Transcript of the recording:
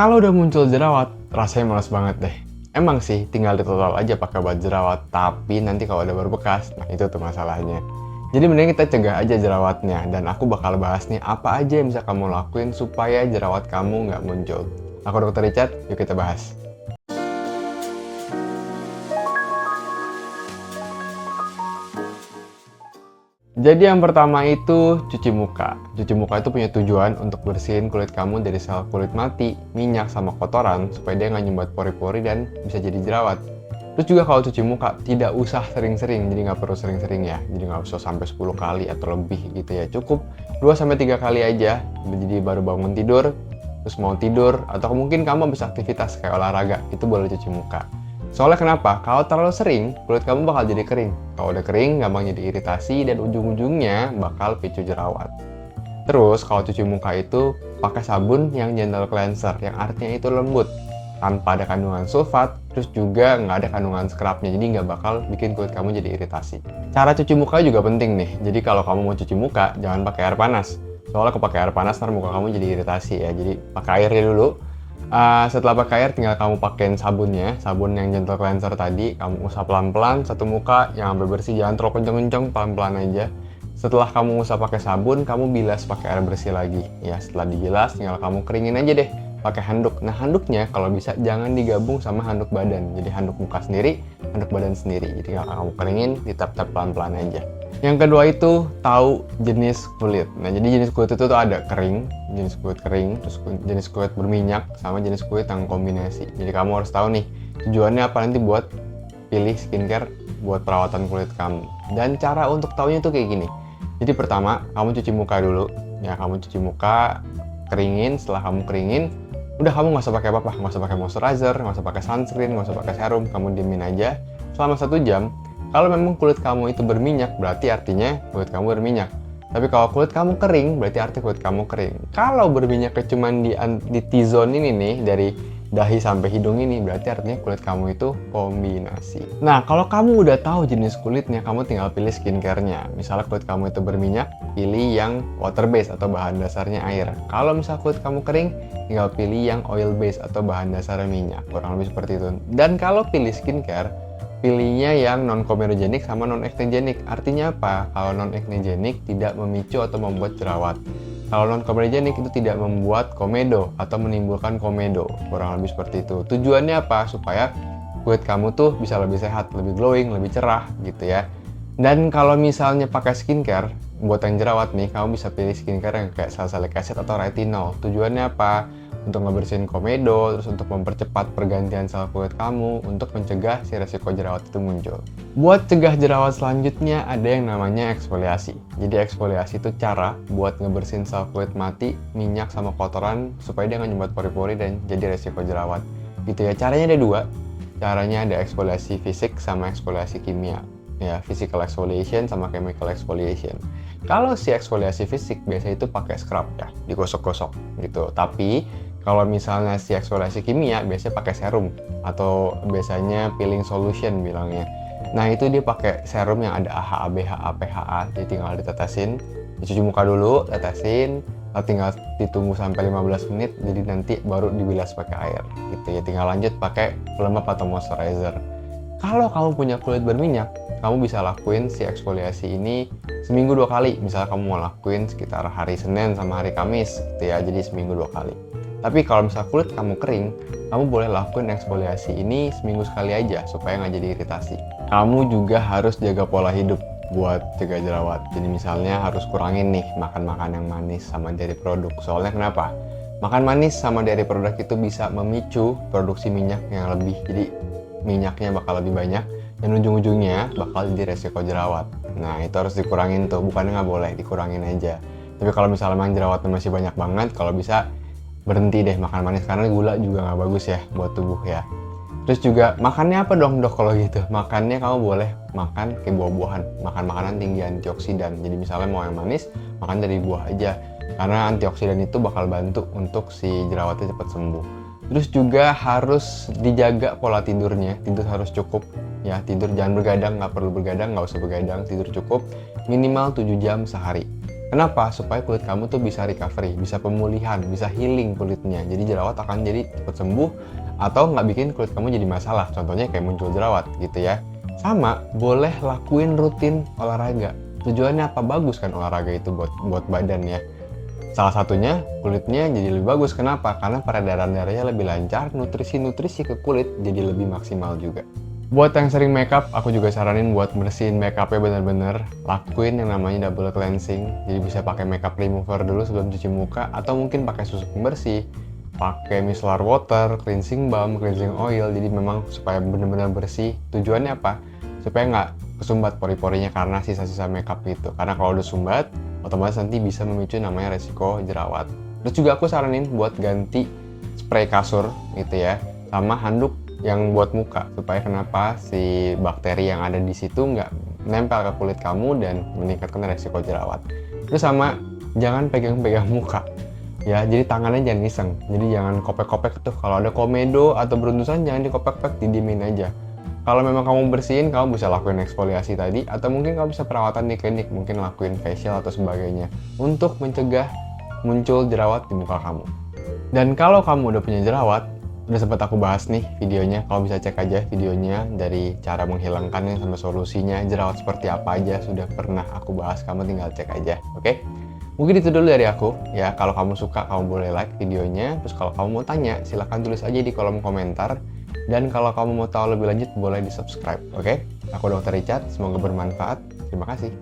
Kalau udah muncul jerawat, rasanya males banget deh. Emang sih, tinggal ditotal aja pakai obat jerawat, tapi nanti kalau udah berbekas, nah itu tuh masalahnya. Jadi mending kita cegah aja jerawatnya, dan aku bakal bahas nih apa aja yang bisa kamu lakuin supaya jerawat kamu nggak muncul. Aku Dr. Richard, yuk kita bahas. Jadi yang pertama itu cuci muka. Cuci muka itu punya tujuan untuk bersihin kulit kamu dari sel kulit mati, minyak, sama kotoran supaya dia nggak nyumbat pori-pori dan bisa jadi jerawat. Terus juga kalau cuci muka tidak usah sering-sering, jadi nggak perlu sering-sering ya. Jadi nggak usah sampai 10 kali atau lebih gitu ya. Cukup 2-3 kali aja. Jadi baru bangun tidur, terus mau tidur, atau mungkin kamu habis aktivitas kayak olahraga, itu boleh cuci muka. Soalnya kenapa? Kalau terlalu sering, kulit kamu bakal jadi kering. Kalau udah kering, gampang jadi iritasi dan ujung-ujungnya bakal picu jerawat. Terus kalau cuci muka itu pakai sabun yang gentle cleanser, yang artinya itu lembut, tanpa ada kandungan sulfat, terus juga nggak ada kandungan scrubnya, jadi nggak bakal bikin kulit kamu jadi iritasi. Cara cuci muka juga penting nih, jadi kalau kamu mau cuci muka, jangan pakai air panas. Soalnya kalau pakai air panas, ntar muka kamu jadi iritasi ya, jadi pakai airnya dulu. Setelah pakai air, tinggal kamu pakein sabunnya, sabun yang gentle cleanser tadi, kamu usap pelan-pelan satu muka, yang sampai bersih, jangan terlalu kenceng-kenceng, pelan-pelan aja. Setelah kamu usap pakai sabun, kamu bilas pakai air bersih lagi. Ya, setelah dibilas, tinggal kamu keringin aja deh pakai handuk. Nah, handuknya kalau bisa jangan digabung sama handuk badan. Jadi handuk muka sendiri, handuk badan sendiri. Jadi kalau kamu keringin, ditap-tap pelan-pelan aja. Yang kedua itu tahu jenis kulit. Nah, jadi jenis kulit itu tuh ada kering, jenis kulit kering, terus jenis kulit berminyak, sama jenis kulit yang kombinasi. Jadi kamu harus tahu nih, tujuannya apa nanti buat pilih skincare buat perawatan kulit kamu. Dan cara untuk tahunya tuh kayak gini. Jadi pertama, kamu cuci muka dulu. Ya, kamu cuci muka, keringin. Setelah kamu keringin, udah kamu nggak usah pakai apa-apa. Nggak usah pakai moisturizer, nggak usah pakai sunscreen, nggak usah pakai serum. Kamu diemin aja selama 1 jam. Kalau memang kulit kamu itu berminyak, berarti artinya kulit kamu berminyak. Tapi kalau kulit kamu kering, berarti arti kulit kamu kering. Kalau berminyaknya cuma di T-zone ini nih, dari dahi sampai hidung ini, berarti artinya kulit kamu itu kombinasi. Nah, kalau kamu udah tahu jenis kulitnya, kamu tinggal pilih skincare-nya. Misalnya kulit kamu itu berminyak, pilih yang water base atau bahan dasarnya air. Kalau misalnya kulit kamu kering, tinggal pilih yang oil base atau bahan dasarnya minyak. Kurang lebih seperti itu. Dan kalau pilih skincare, pilihnya yang non-komedogenik sama non-acnegenik. Artinya apa? Kalau non-acnegenik tidak memicu atau membuat jerawat. Kalau non-komedogenik itu tidak membuat komedo atau menimbulkan komedo. Kurang lebih seperti itu. Tujuannya apa? Supaya kulit kamu tuh bisa lebih sehat, lebih glowing, lebih cerah gitu ya. Dan kalau misalnya pakai skincare buat yang jerawat nih, kamu bisa pilih skincare yang kayak salicylic acid atau retinol. Tujuannya apa? Untuk ngebersihin komedo, terus untuk mempercepat pergantian sel kulit kamu, untuk mencegah si resiko jerawat itu muncul. Buat cegah jerawat selanjutnya ada yang namanya eksfoliasi. Jadi eksfoliasi itu cara buat ngebersihin sel kulit mati, minyak, sama kotoran supaya dia nggak nyumbat pori-pori dan jadi resiko jerawat. Gitu ya, caranya ada 2. Caranya ada eksfoliasi fisik sama eksfoliasi kimia. Ya, physical exfoliation sama chemical exfoliation. Kalau si eksfoliasi fisik biasanya itu pakai scrub ya, digosok-gosok gitu. Tapi kalau misalnya si eksfoliasi kimia biasanya pakai serum atau biasanya peeling solution bilangnya. Nah, itu dia pakai serum yang ada AHA, BHA, PHA. Jadi tinggal ditetesin, dicuci muka dulu, tetesin, lalu tinggal ditunggu sampai 15 menit, jadi nanti baru dibilas pakai air gitu ya. Tinggal lanjut pakai pelembab atau moisturizer. Kalau kamu punya kulit berminyak, kamu bisa lakuin si eksfoliasi ini seminggu 2 kali. Misalnya kamu mau lakuin sekitar hari Senin sama hari Kamis gitu ya, jadi seminggu 2 kali. Tapi kalau misalnya kulit kamu kering, kamu boleh lakuin eksfoliasi ini seminggu sekali aja supaya nggak jadi iritasi. Kamu juga harus jaga pola hidup buat cegah jerawat. Jadi misalnya harus kurangin nih makan-makan yang manis sama dairy produk. Soalnya kenapa? Makan manis sama dairy produk itu bisa memicu produksi minyak yang lebih. Jadi minyaknya bakal lebih banyak dan ujung-ujungnya bakal jadi resiko jerawat. Nah, itu harus dikurangin tuh, bukannya nggak boleh, dikurangin aja. Tapi kalau misalnya memang jerawatnya masih banyak banget, kalau bisa berhenti deh makan manis, karena gula juga nggak bagus ya buat tubuh ya. Terus juga makannya apa dong dok kalau gitu? Makannya kamu boleh makan kayak buah-buahan, makan makanan tinggi antioksidan. Jadi misalnya mau yang manis, makan dari buah aja, karena antioksidan itu bakal bantu untuk si jerawatnya cepat sembuh. Terus juga harus dijaga pola tidurnya, tidur harus cukup ya, tidur jangan begadang, nggak perlu begadang, nggak usah begadang, tidur cukup minimal 7 jam sehari. Kenapa? Supaya kulit kamu tuh bisa recovery, bisa pemulihan, bisa healing kulitnya. Jadi jerawat akan jadi cepat sembuh atau nggak bikin kulit kamu jadi masalah. Contohnya kayak muncul jerawat gitu ya. Sama, boleh lakuin rutin olahraga. Tujuannya apa? Bagus kan olahraga itu buat badan ya. Salah satunya kulitnya jadi lebih bagus. Kenapa? Karena peredaran darahnya lebih lancar, nutrisi-nutrisi ke kulit jadi lebih maksimal juga. Buat yang sering makeup, aku juga saranin buat bersihin makeupnya bener-bener. Lakuin yang namanya double cleansing. Jadi bisa pakai makeup remover dulu sebelum cuci muka, atau mungkin pakai susu pembersih, pakai micellar water, cleansing balm, cleansing oil. Jadi memang supaya bener-bener bersih. Tujuannya apa? Supaya nggak kesumbat pori-porinya karena sisa-sisa makeup itu. Karena kalau udah sumbat, otomatis nanti bisa memicu namanya resiko jerawat. Terus juga aku saranin buat ganti spray kasur gitu ya, sama handuk yang buat muka, supaya kenapa si bakteri yang ada di situ nggak nempel ke kulit kamu dan meningkatkan resiko jerawat. Terus sama, jangan pegang-pegang muka ya, jadi tangannya jangan iseng, jadi jangan kopek-kopek tuh. Kalau ada komedo atau beruntusan jangan dikopek-kopek, didiemin aja. Kalau memang kamu bersihin, kamu bisa lakuin eksfoliasi tadi, atau mungkin kamu bisa perawatan di klinik, mungkin lakuin facial atau sebagainya untuk mencegah muncul jerawat di muka kamu. Dan kalau kamu udah punya jerawat, udah sempat aku bahas nih videonya, kalau bisa cek aja videonya dari cara menghilangkannya sampai solusinya, jerawat seperti apa aja sudah pernah aku bahas, kamu tinggal cek aja, oke? Mungkin itu dulu dari aku, ya. Kalau kamu suka, kamu boleh like videonya, terus kalau kamu mau tanya, silahkan tulis aja di kolom komentar, dan kalau kamu mau tahu lebih lanjut, boleh di subscribe, oke? Aku Dr. Richard, semoga bermanfaat, terima kasih.